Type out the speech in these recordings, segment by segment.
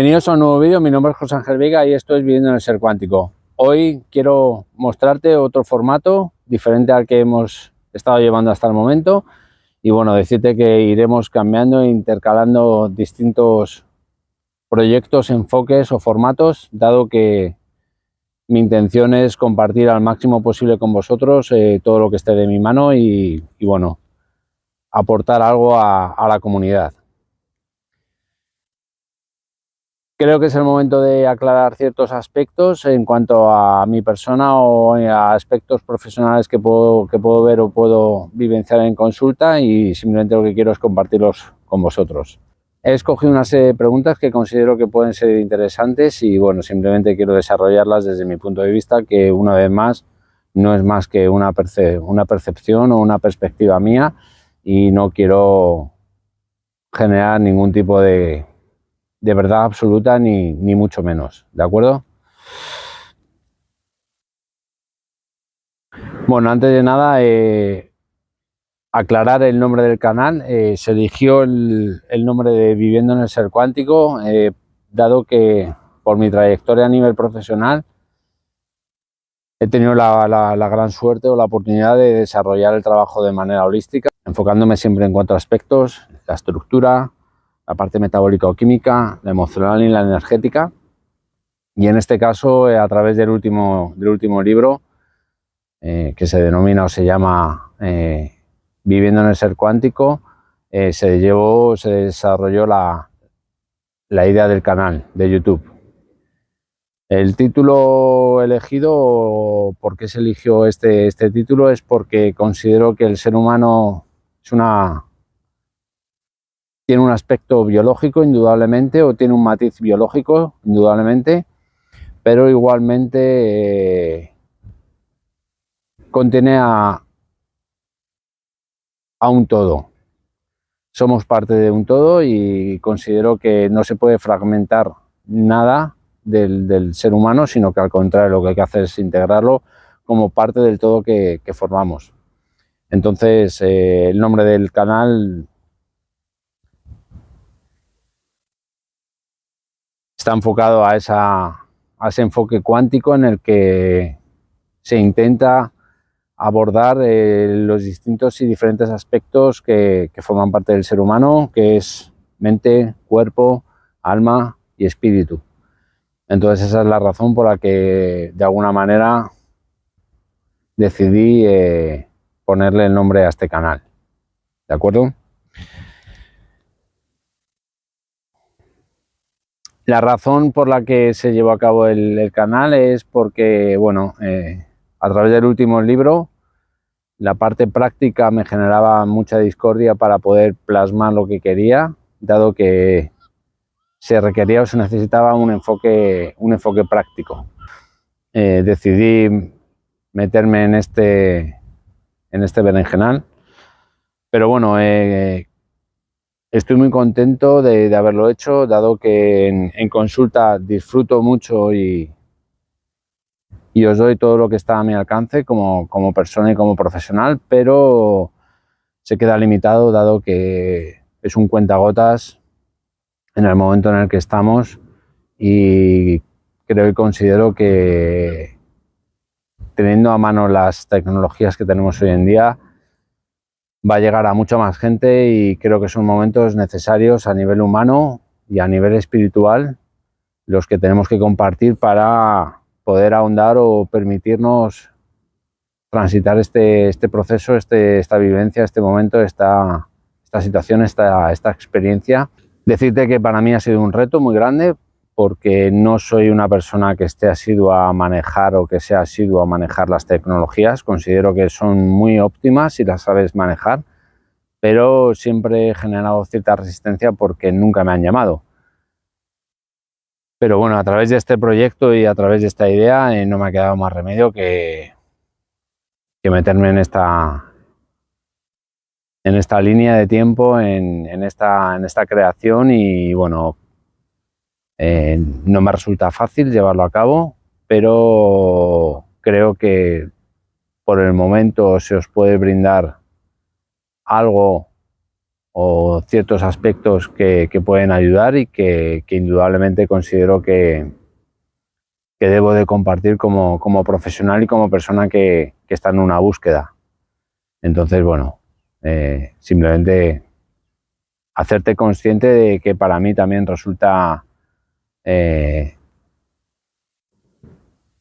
Bienvenidos a un nuevo vídeo, mi nombre es José Ángel Vega y esto es Viviendo en el Ser Cuántico. Hoy quiero mostrarte otro formato diferente al que hemos estado llevando hasta el momento y bueno, decirte que iremos cambiando e intercalando distintos proyectos, enfoques o formatos, dado que mi intención es compartir al máximo posible con vosotros todo lo que esté de mi mano y bueno, aportar algo a la comunidad. Creo que es el momento de aclarar ciertos aspectos en cuanto a mi persona o a aspectos profesionales que puedo ver o puedo vivenciar en consulta, y simplemente lo que quiero es compartirlos con vosotros. He escogido una serie de preguntas que considero que pueden ser interesantes y bueno, simplemente quiero desarrollarlas desde mi punto de vista, que una vez más no es más que una percepción o una perspectiva mía y no quiero generar ningún tipo de verdad absoluta ni mucho menos, ¿de acuerdo? Bueno, antes de nada, aclarar el nombre del canal. Se eligió el nombre de Viviendo en el Ser Cuántico, dado que por mi trayectoria a nivel profesional he tenido la gran suerte o la oportunidad de desarrollar el trabajo de manera holística, enfocándome siempre en 4 aspectos: la estructura, la parte metabólica o química, la emocional y la energética. Y en este caso, a través del último libro, que se denomina o se llama Viviendo en el Ser Cuántico, se desarrolló la idea del canal de YouTube. El título elegido, ¿por qué se eligió este título? Es porque considero que el ser humano tiene un aspecto biológico, indudablemente, o tiene un matiz biológico, indudablemente, pero igualmente contiene a un todo. Somos parte de un todo y considero que no se puede fragmentar nada del ser humano, sino que al contrario, lo que hay que hacer es integrarlo como parte del todo que formamos. Entonces, el nombre del canal está enfocado a ese enfoque cuántico en el que se intenta abordar los distintos y diferentes aspectos que forman parte del ser humano, que es mente, cuerpo, alma y espíritu. Entonces esa es la razón por la que de alguna manera decidí ponerle el nombre a este canal, ¿de acuerdo? La razón por la que se llevó a cabo el canal es porque, bueno, a través del último libro, la parte práctica me generaba mucha discordia para poder plasmar lo que quería, dado que se requería o se necesitaba un enfoque práctico. Decidí meterme en este berenjenal, pero bueno, estoy muy contento de haberlo hecho, dado que en consulta disfruto mucho y os doy todo lo que está a mi alcance como persona y como profesional, pero se queda limitado, dado que es un cuentagotas en el momento en el que estamos, y creo y considero que teniendo a mano las tecnologías que tenemos hoy en día va a llegar a mucha más gente, y creo que son momentos necesarios a nivel humano y a nivel espiritual los que tenemos que compartir para poder ahondar o permitirnos transitar este proceso, esta vivencia, este momento, esta situación, esta experiencia. Decirte que para mí ha sido un reto muy grande, porque no soy una persona que esté asidua a manejar o que sea asidua a manejar las tecnologías. Considero que son muy óptimas si las sabes manejar, pero siempre he generado cierta resistencia porque nunca me han llamado. Pero bueno, a través de este proyecto y a través de esta idea no me ha quedado más remedio que meterme en esta línea de tiempo, en esta creación, y bueno, no me resulta fácil llevarlo a cabo, pero creo que por el momento se os puede brindar algo o ciertos aspectos que pueden ayudar y que indudablemente considero que debo de compartir como profesional y como persona que está en una búsqueda. Entonces, bueno, simplemente hacerte consciente de que para mí también resulta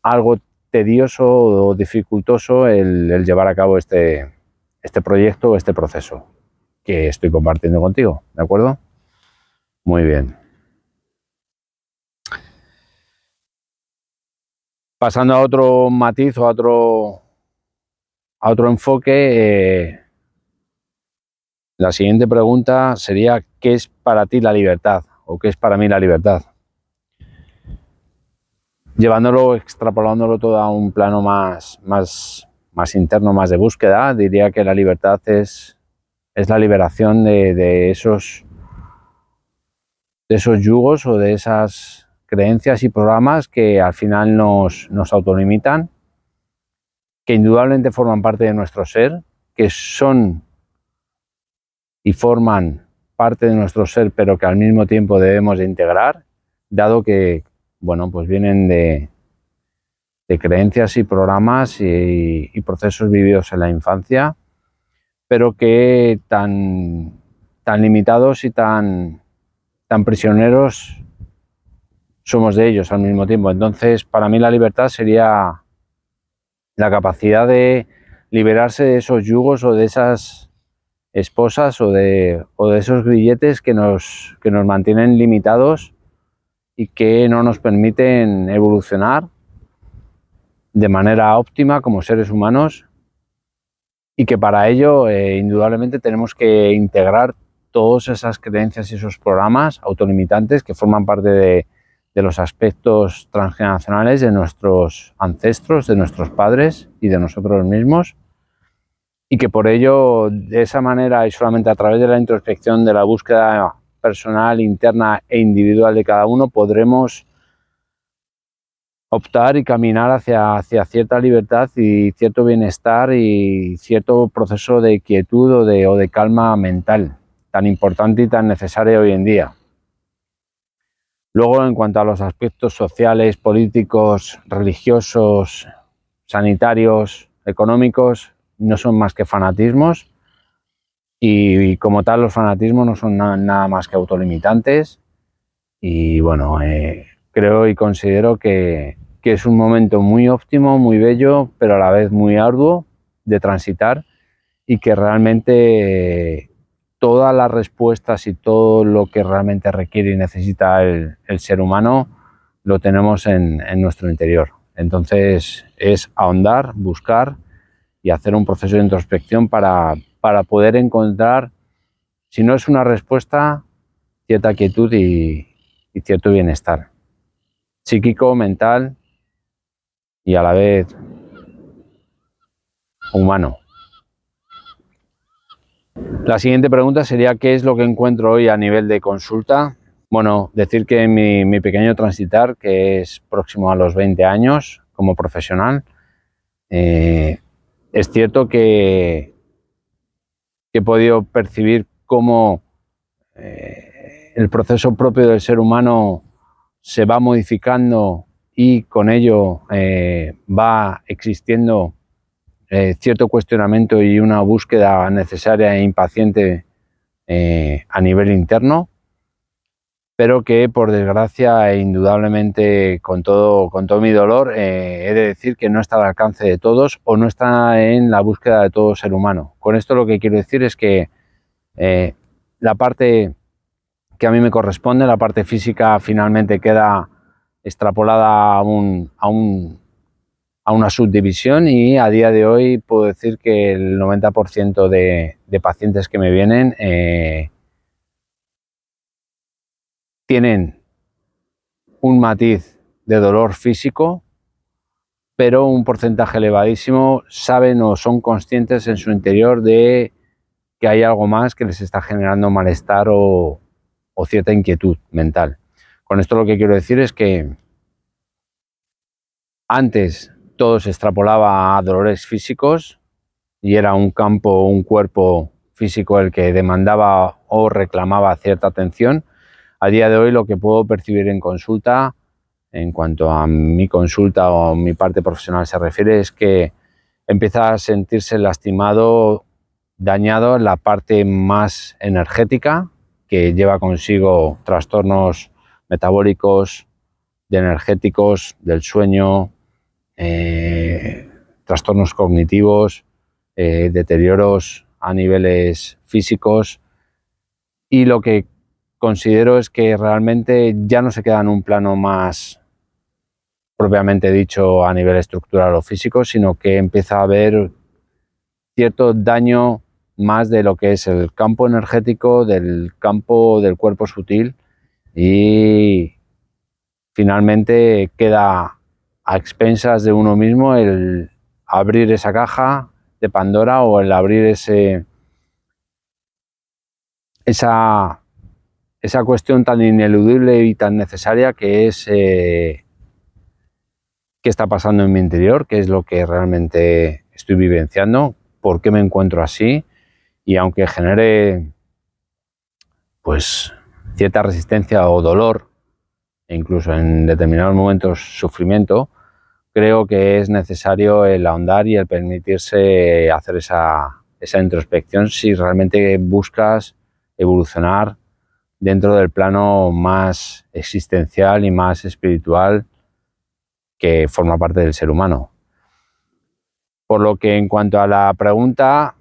algo tedioso o dificultoso el llevar a cabo este proyecto o este proceso que estoy compartiendo contigo, ¿de acuerdo? Muy bien. Pasando a otro matiz o a otro enfoque, la siguiente pregunta sería: ¿qué es para ti la libertad? ¿O qué es para mí la libertad? Llevándolo, extrapolándolo todo a un plano más interno, más de búsqueda, diría que la libertad es la liberación de esos yugos o de esas creencias y programas que al final nos autolimitan, que indudablemente forman parte de nuestro ser, que son y forman parte de nuestro ser, pero que al mismo tiempo debemos de integrar, dado que, bueno, pues vienen de creencias y programas y procesos vividos en la infancia, pero que tan limitados y tan prisioneros somos de ellos al mismo tiempo. Entonces, para mí la libertad sería la capacidad de liberarse de esos yugos o de esas esposas o de esos grilletes que nos mantienen limitados y que no nos permiten evolucionar de manera óptima como seres humanos, y que para ello indudablemente tenemos que integrar todas esas creencias y esos programas autolimitantes que forman parte de los aspectos transgeneracionales de nuestros ancestros, de nuestros padres y de nosotros mismos, y que por ello, de esa manera y solamente a través de la introspección, de la búsqueda personal, interna e individual de cada uno, podremos optar y caminar hacia cierta libertad y cierto bienestar y cierto proceso de quietud o de calma mental, tan importante y tan necesario hoy en día. Luego, en cuanto a los aspectos sociales, políticos, religiosos, sanitarios, económicos, no son más que fanatismos, y como tal los fanatismos no son nada más que autolimitantes. Y bueno, creo y considero que es un momento muy óptimo, muy bello, pero a la vez muy arduo de transitar, y que realmente todas las respuestas y todo lo que realmente requiere y necesita el ser humano lo tenemos en nuestro interior. Entonces es ahondar, buscar y hacer un proceso de introspección para poder encontrar, si no es una respuesta, cierta quietud y cierto bienestar psíquico, mental y a la vez humano. La siguiente pregunta sería: ¿qué es lo que encuentro hoy a nivel de consulta? Bueno, decir que mi pequeño transitar, que es próximo a los 20 años como profesional, es cierto que he podido percibir cómo el proceso propio del ser humano se va modificando, y con ello va existiendo cierto cuestionamiento y una búsqueda necesaria e impaciente a nivel interno, pero que por desgracia e indudablemente con todo mi dolor he de decir que no está al alcance de todos, o no está en la búsqueda de todo ser humano. Con esto lo que quiero decir es que la parte que a mí me corresponde, la parte física, finalmente queda extrapolada a una subdivisión, y a día de hoy puedo decir que el 90% de pacientes que me vienen tienen un matiz de dolor físico, pero un porcentaje elevadísimo saben o son conscientes en su interior de que hay algo más que les está generando malestar o cierta inquietud mental. Con esto lo que quiero decir es que antes todo se extrapolaba a dolores físicos y era un campo, un cuerpo físico el que demandaba o reclamaba cierta atención. A día de hoy lo que puedo percibir en consulta, en cuanto a mi consulta o mi parte profesional se refiere, es que empieza a sentirse lastimado, dañado en la parte más energética, que lleva consigo trastornos metabólicos, energéticos, del sueño, trastornos cognitivos, deterioros a niveles físicos, y lo que considero es que realmente ya no se queda en un plano más propiamente dicho a nivel estructural o físico, sino que empieza a haber cierto daño más de lo que es el campo energético, del campo del cuerpo sutil, y finalmente queda a expensas de uno mismo el abrir esa caja de Pandora o el abrir esa cuestión tan ineludible y tan necesaria que es qué está pasando en mi interior, qué es lo que realmente estoy vivenciando, por qué me encuentro así. Y aunque genere pues cierta resistencia o dolor, e incluso en determinados momentos sufrimiento, creo que es necesario el ahondar y el permitirse hacer esa introspección si realmente buscas evolucionar dentro del plano más existencial y más espiritual que forma parte del ser humano. Por lo que en cuanto a la pregunta,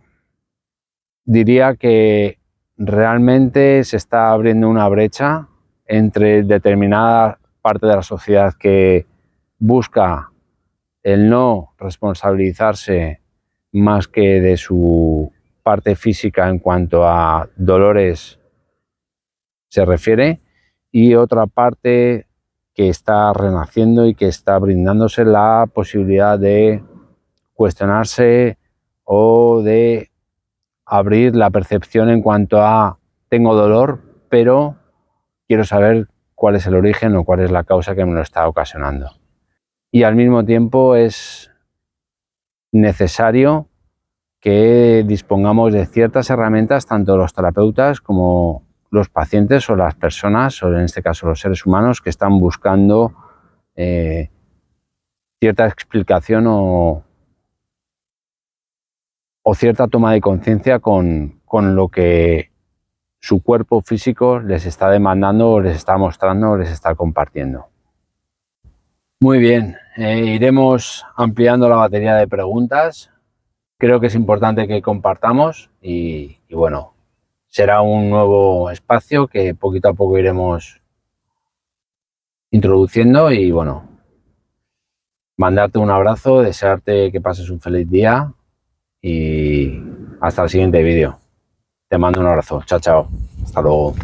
diría que realmente se está abriendo una brecha entre determinada parte de la sociedad que busca el no responsabilizarse más que de su parte física en cuanto a dolores se refiere, y otra parte que está renaciendo y que está brindándose la posibilidad de cuestionarse o de abrir la percepción en cuanto a tengo dolor, pero quiero saber cuál es el origen o cuál es la causa que me lo está ocasionando. Y al mismo tiempo es necesario que dispongamos de ciertas herramientas, tanto los terapeutas como los pacientes o las personas, o en este caso los seres humanos, que están buscando cierta explicación o cierta toma de conciencia con lo que su cuerpo físico les está demandando o les está mostrando o les está compartiendo. Muy bien, iremos ampliando la batería de preguntas. Creo que es importante que compartamos y bueno, será un nuevo espacio que poquito a poco iremos introduciendo y bueno, mandarte un abrazo, desearte que pases un feliz día y hasta el siguiente vídeo. Te mando un abrazo. Chao, chao. Hasta luego.